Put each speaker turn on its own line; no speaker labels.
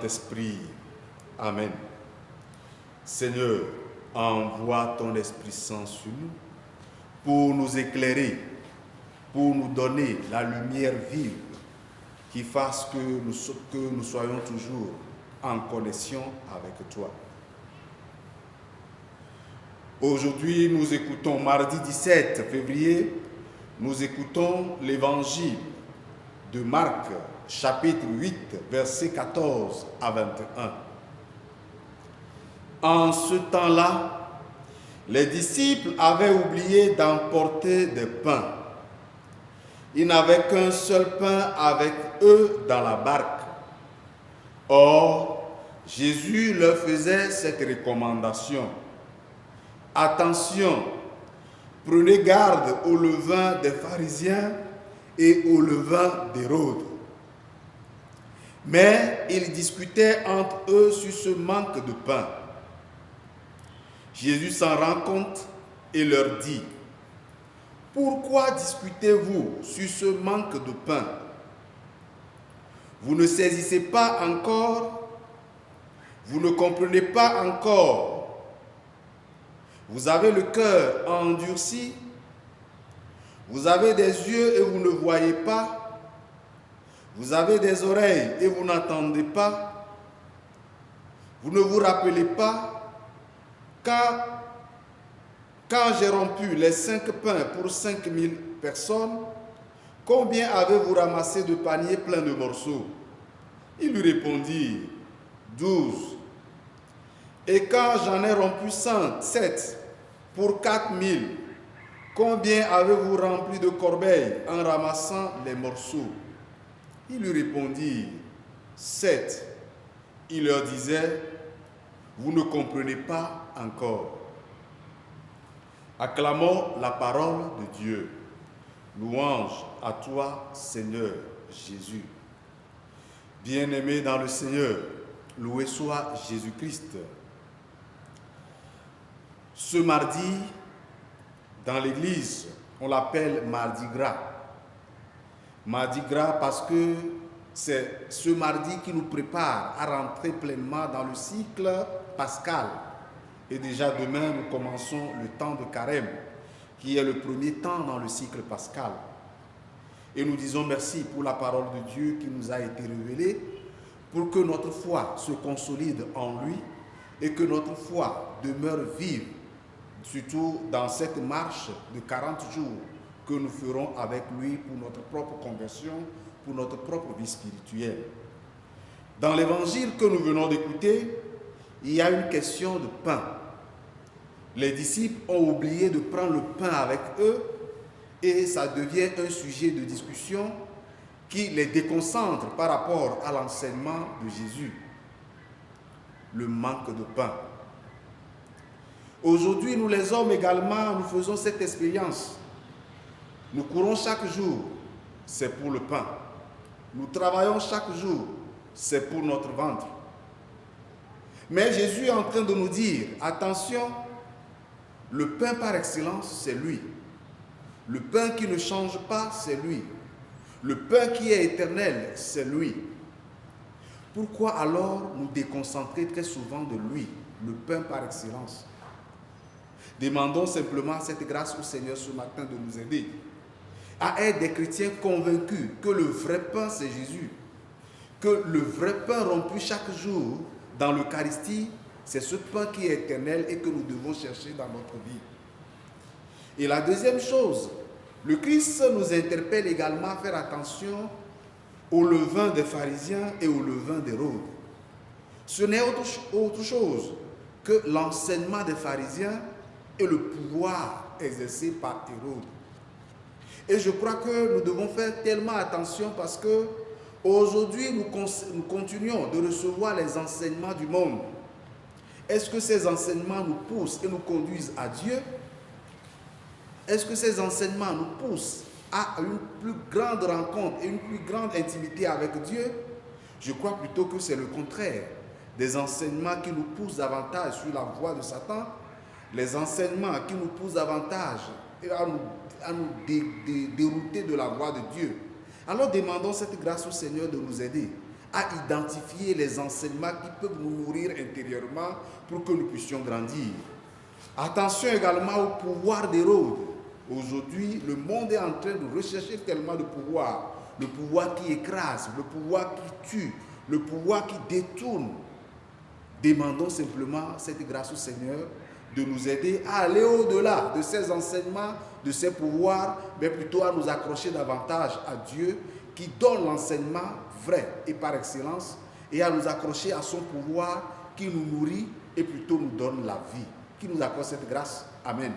Saint-Esprit. Amen. Seigneur, envoie ton Esprit Saint sur nous pour nous éclairer, pour nous donner la lumière vive qui fasse que nous soyons toujours en connexion avec toi. Aujourd'hui, nous écoutons, mardi 17 février, nous écoutons l'évangile de Marc, chapitre 8, versets 14 à 21. En ce temps-là, les disciples avaient oublié d'emporter des pains. Ils n'avaient qu'un seul pain avec eux dans la barque. Or, Jésus leur faisait cette recommandation. Attention, prenez garde au levain des pharisiens et au levain d'Hérode. Mais ils discutaient entre eux sur ce manque de pain. Jésus s'en rend compte et leur dit: pourquoi discutez-vous sur ce manque de pain? Vous ne saisissez pas encore? Vous ne comprenez pas encore? Vous avez le cœur endurci? Vous avez des yeux et vous ne voyez pas? Vous avez des oreilles et vous n'entendez pas? Vous ne vous rappelez pas quand j'ai rompu les 5 pains pour 5000 personnes, combien avez-vous ramassé de paniers pleins de morceaux? Ils lui répondirent: 12. Et quand j'en ai rompu 7 pour 4000, combien avez-vous rempli de corbeilles en ramassant les morceaux? Ils lui répondirent: 7. Il leur disait: vous ne comprenez pas encore. Acclamons la parole de Dieu. Louange à toi, Seigneur Jésus. Bien-aimés dans le Seigneur, loué soit Jésus-Christ. Ce mardi, dans l'église, on l'appelle Mardi Gras. Mardi Gras parce que c'est ce mardi qui nous prépare à rentrer pleinement dans le cycle pascal. Et déjà demain, nous commençons le temps de Carême, qui est le premier temps dans le cycle pascal. Et nous disons merci pour la parole de Dieu qui nous a été révélée, pour que notre foi se consolide en lui et que notre foi demeure vive, surtout dans cette marche de 40 jours que nous ferons avec lui pour notre propre conversion, pour notre propre vie spirituelle. Dans l'évangile que nous venons d'écouter, il y a une question de pain. Les disciples ont oublié de prendre le pain avec eux et ça devient un sujet de discussion qui les déconcentre par rapport à l'enseignement de Jésus. Le manque de pain. Aujourd'hui, nous les hommes également, nous faisons cette expérience. Nous courons chaque jour, c'est pour le pain. Nous travaillons chaque jour, c'est pour notre ventre. Mais Jésus est en train de nous dire, attention, le pain par excellence, c'est lui. Le pain qui ne change pas, c'est lui. Le pain qui est éternel, c'est lui. Pourquoi alors nous déconcentrer très souvent de lui, le pain par excellence? Demandons simplement cette grâce au Seigneur ce matin de nous aider à être des chrétiens convaincus que le vrai pain, c'est Jésus. Que le vrai pain rompu chaque jour dans l'Eucharistie, c'est ce pain qui est éternel et que nous devons chercher dans notre vie. Et la deuxième chose, le Christ nous interpelle également à faire attention au levain des pharisiens et au levain d'Hérode. Ce n'est autre chose que l'enseignement des pharisiens et le pouvoir exercé par Hérode. Et je crois que nous devons faire tellement attention parce que aujourd'hui nous continuons de recevoir les enseignements du monde. Est-ce que ces enseignements nous poussent et nous conduisent à Dieu? Est-ce que ces enseignements nous poussent à une plus grande rencontre et une plus grande intimité avec Dieu? Je crois plutôt que c'est le contraire. Des enseignements qui nous poussent davantage sur la voie de Satan, les enseignements qui nous poussent davantage à nous dérouter de la voie de Dieu. Alors demandons cette grâce au Seigneur de nous aider à identifier les enseignements qui peuvent nous nourrir intérieurement pour que nous puissions grandir. Attention également au pouvoir d'Hérode. Aujourd'hui, le monde est en train de rechercher tellement de pouvoir. Le pouvoir qui écrase, le pouvoir qui tue, le pouvoir qui détourne. Demandons simplement cette grâce au Seigneur de nous aider à aller au-delà de ces enseignements, de ces pouvoirs, mais plutôt à nous accrocher davantage à Dieu qui donne l'enseignement vrai et par excellence, et à nous accrocher à son pouvoir qui nous nourrit et plutôt nous donne la vie. Qui nous accorde cette grâce. Amen.